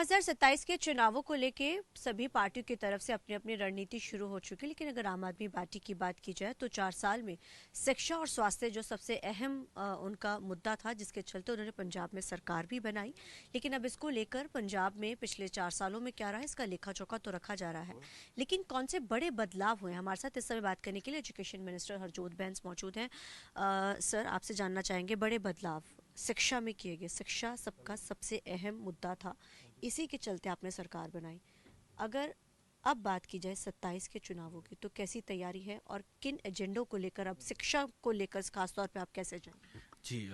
2027 के चुनावों को लेके सभी पार्टियों की तरफ से अपनी अपनी रणनीति शुरू हो चुकी है, लेकिन अगर आम आदमी पार्टी की बात की जाए तो 4 साल में शिक्षा और स्वास्थ्य जो सबसे अहम उनका मुद्दा था, जिसके चलते उन्होंने पंजाब में सरकार भी बनाई। लेकिन अब इसको लेकर पंजाब में पिछले 4 सालों में क्या रहा, इसका लेखा जोखा तो रखा जा रहा है। लेकिन कौन से बड़े बदलाव हुए? हमारे साथ इस समय बात करने के लिए एजुकेशन मिनिस्टर हरजोत बैंस मौजूद हैं। सर, आपसे जानना चाहेंगे बड़े बदलाव शिक्षा में किए गए। शिक्षा सबका सबसे अहम मुद्दा था, इसी के चलते आपने सरकार बनाई। अगर अब बात की जाए 27 के चुनावों की, तो कैसी तैयारी है और किन एजेंडों को लेकर, अब शिक्षा को लेकर खासतौर पे आप कैसे जाएं? जी,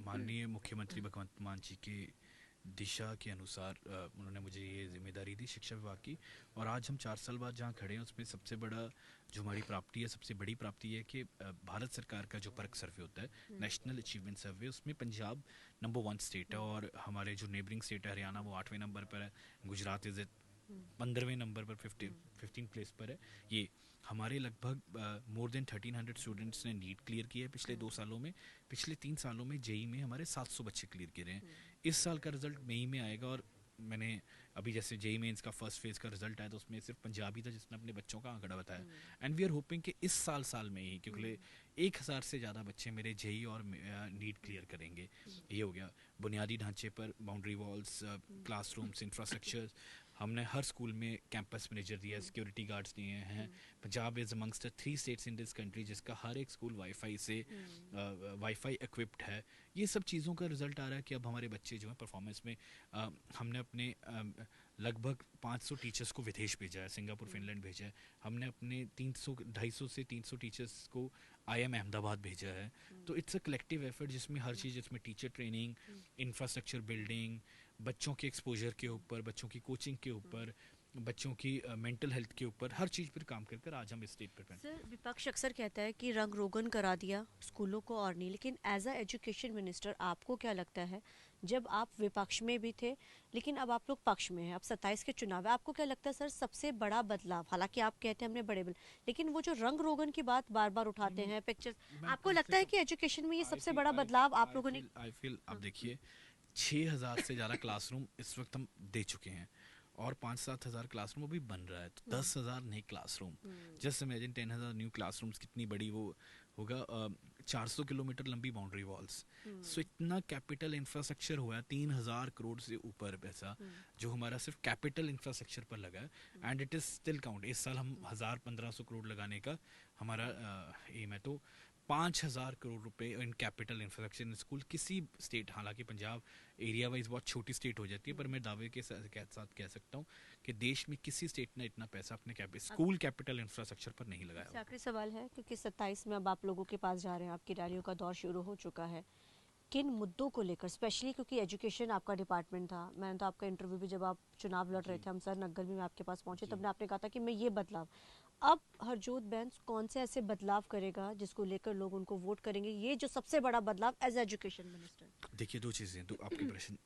माननीय मुख्यमंत्री भगवंत मान जी के दिशा के अनुसार उन्होंने मुझे ये जिम्मेदारी दी शिक्षा विभाग की। और आज हम 4 साल बाद जहाँ खड़े हैं, उसमें सबसे बड़ा जो हमारी प्राप्ति है, सबसे बड़ी प्राप्ति है कि भारत सरकार का जो परख सर्वे होता है, नेशनल अचीवमेंट सर्वे, उसमें पंजाब नंबर 1 स्टेट है। और हमारे जो नेबरिंग स्टेट है हरियाणा, वो 8वें नंबर पर है। गुजरात इज़ 15वें नंबर पर, 15 प्लेस पर है। ये हमारे लगभग मोर देन 1300 स्टूडेंट्स ने नीट क्लियर किया है पिछले 2 सालों में। पिछले 3 सालों में जेई में हमारे 700 बच्चे क्लियर किए हैं। इस साल का रिजल्ट मई में आएगा। और मैंने अभी जैसे जेई मेंस का फर्स्ट फेज का रिजल्ट आया, तो उसमें सिर्फ पंजाबी था जिसने अपने बच्चों का आंकड़ा बताया। एंड वी आर होपिंग कि इस साल में ही, क्योंकि 1000 से ज़्यादा बच्चे मेरे जेई और नीट क्लियर करेंगे। ये हो गया बुनियादी ढांचे पर, बाउंड्री वॉल्स, क्लासरूम्स, इंफ्रास्ट्रक्चर। हमने हर स्कूल में कैंपस मैनेजर दिया, सिक्योरिटी गार्ड्स दिए हैं। Punjab is amongst 3 states in this country जिसका हर एक स्कूल वाईफाई इक्विप्ड है। ये सब चीज़ों का रिजल्ट आ रहा है कि अब हमारे बच्चे जो हैं परफॉर्मेंस में, हमने अपने लगभग 500 टीचर्स को विदेश भेजा है, सिंगापुर, फिनलैंड भेजा है। हमने अपने 250 से 300 टीचर्स को IIM अहमदाबाद भेजा है। तो इट्स अ कलेक्टिव एफर्ट जिसमें हर चीज़, जिसमें टीचर ट्रेनिंग, इंफ्रास्ट्रक्चर बिल्डिंग, बच्चों के एक्सपोजर के ऊपर, बच्चों की कोचिंग के ऊपर, बच्चों की मेंटल हेल्थ के ऊपर, हर चीज़ पर काम कर कर आज हम इस स्टेट पर हैं। सर, विपक्ष अक्सर कहता है कि रंग रोगन करा दिया स्कूलों को और नहीं, लेकिन एज अ एजुकेशन मिनिस्टर आपको क्या लगता है, जब आप विपक्ष में भी थे लेकिन अब आप लोग पक्ष में हैं, अब 27 के चुनाव है, आपको क्या लगता है सर सबसे बड़ा बदलाव? हालांकि आप कहते हैं हमने लेकिन वो जो रंग रोगन की बात बार बार नहीं, उठाते हैं पिक्चर्स, मैं आपको कम से लगता है कम कि एजुकेशन में ये आई सबसे फील बड़ा आई बदलाव आप आई लोगों ने? फील आई फील अब देखिए, 6000 से ज़्यादा क्लासरूम इस वक्त हम दे चुके हैं, और 5-7 हज़ार क्लासरूम अभी बन रहा है। तो 10,000 नए classroom, just imagine 10,000 new classrooms, कितनी बड़ी वो होगा। 400 किलोमीटर लंबी बाउंड्री वॉल्स। सो इतना कैपिटल इंफ्रास्ट्रक्चर हुआ है, 3,000 करोड़ से ऊपर पैसा जो हमारा सिर्फ कैपिटल इंफ्रास्ट्रक्चर पर लगा है। And it is still count. इस साल हम 1,000-1,500 करोड़ लगाने का हमारा एम है। तो 5,000 करोड़ रुपए in capital infrastructure in school. किसी स्टेट, हालांकि पंजाब एरिया वाइज बहुत छोटी स्टेट हो जाती है, पर मैं दावे के साथ कह सकता हूँ कि देश में किसी स्टेट ने इतना पैसा अपने स्कूल कैपिटल इंफ्रास्ट्रक्चर पर नहीं लगाया आपसे होगा। आखिरी सवाल है, क्योंकि 27 में अब आप लोगों के पास जा रहे हैं, आपकी रैलियों का दौर शुरू हो चुका है। किन मुद्दों को लेकर, स्पेशली क्योंकि एजुकेशन आपका डिपार्टमेंट था, मैंने तो आपका इंटरव्यू भी, जब आप चुनाव लड़ रहे जी थे, हम सर नग्गल में आपके पास पहुंचे, जी। तब आपने कहा था कि मैं ये बदलाव, अब हरजोत बैंस कौन से ऐसे बदलाव करेगा जिसको लेकर लोग उनको वोट करेंगे, ये जो सबसे बड़ा बदलाव एज एजुकेशन मिनिस्टर? देखिए, दो चीज़ें, तो आपके प्रश्न,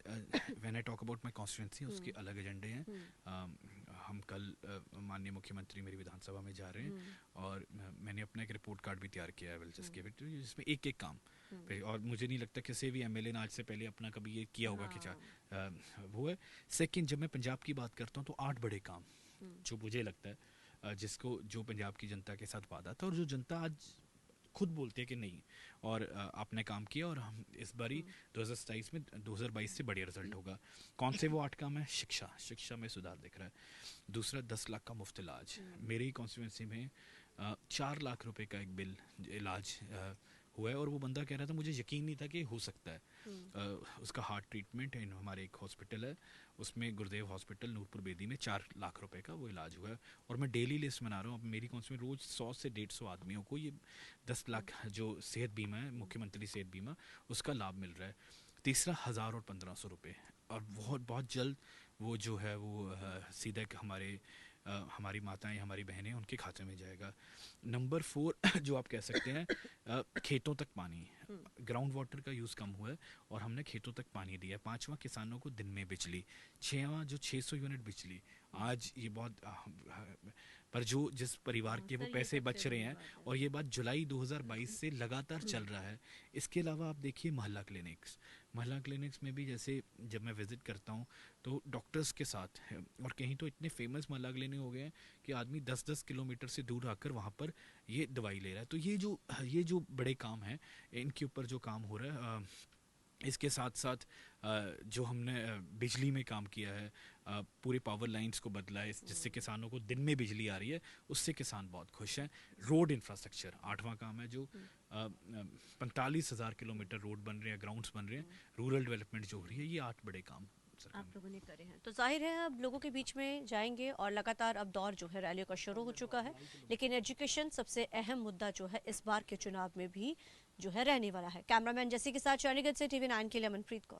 when I talk about my constituency, उसके अलग एजेंडे हैं। हम कल माननीय मुख्यमंत्री मेरी विधानसभा में जा रहे हैं, और मैंने अपना एक रिपोर्ट कार्ड भी तैयार किया है, will just give it to you, जिसमें एक एक काम पे, और मुझे नहीं लगता किसी भी MLA ने आज से पहले अपना कभी ये किया होगा कि वो है। सेकंड, जब मैं पंजाब की बात करता हूँ तो 8 बड़े काम जो मुझे लगता है, जिसको, जो पंजाब की जनता के साथ वादा था, और जो जनता आज खुद बोलते हैं कि नहीं, और आपने काम किया, और हम इस बारी 2027 में 2022 से बढ़िया रिजल्ट होगा। कौन से वो 8 काम है? शिक्षा में सुधार दिख रहा है। दूसरा, 10 लाख का मुफ्त इलाज। मेरी ही कॉन्स्टिट्यूंसी में 4 लाख रुपए का एक बिल इलाज हुआ है, और वो बंदा कह रहा था मुझे यकीन नहीं था कि हो सकता है। उसका हार्ट ट्रीटमेंट है, हमारे एक हॉस्पिटल है उसमें, गुरुदेव हॉस्पिटल नूरपुर बेदी में, 4 लाख रुपए का वो इलाज हुआ है। और मैं डेली लिस्ट बना रहा हूँ, अब मेरी कॉन्स्टिट्यूंसी में रोज 100 से 150 आदमियों को ये 10 लाख जो सेहत बीमा है, मुख्यमंत्री सेहत बीमा, उसका लाभ मिल रहा है। तीसरा, 1,000 और 1,500 रुपये, और बहुत बहुत जल्द वो जो है वो सीधा हमारी माताएं, हमारी बहनें, उनके खाते में जाएगा। नंबर 4 जो आप कह सकते हैं, खेतों तक पानी, ग्राउंड वाटर का यूज़ कम हुआ है, और हमने खेतों तक पानी दिया। 5वां, किसानों को दिन में बिजली। 6वां, जो 600 यूनिट बिजली, आज ये बहुत पर जो जिस परिवार के वो सर, ये पैसे सबसे बच रहे बड़ी हैं, बात है। और ये बात जुलाई 2022 से लगातार चल रहा है। इसके अलावा आप देखिए मोहल्ला क्लिनिक्स, महिला क्लिनिक्स में भी जैसे जब मैं विज़िट करता हूँ तो डॉक्टर्स के साथ है, और कहीं तो इतने फेमस महिला क्लिनिक हो गए हैं कि आदमी 10-10 किलोमीटर से दूर आकर वहाँ पर ये दवाई ले रहा है। तो ये जो बड़े काम हैं, इनके ऊपर जो काम हो रहा है, इसके साथ साथ जो हमने बिजली में काम किया है, पूरे पावर लाइंस को बदला है जिससे किसानों को दिन में बिजली आ रही है, उससे किसान बहुत खुश हैं। रोड इंफ्रास्ट्रक्चर 8वां काम है, जो 45,000 किलोमीटर रोड बन रहे हैं, ग्राउंड्स बन रहे हैं, रूरल डेवलपमेंट जो हो रही है, ये 8 बड़े काम सरकार आप ने। लोगों ने करे हैं, तो जाहिर है अब लोगों के बीच में जाएंगे और लगातार अब दौर जो है रैलियों का शुरू हो चुका है, लेकिन एजुकेशन सबसे अहम मुद्दा जो है इस बार के चुनाव में भी जो है रहने वाला है। कैमरामैन जैसी के साथ चंडीगढ़ से TV9 के लिए मनप्रीत कौर।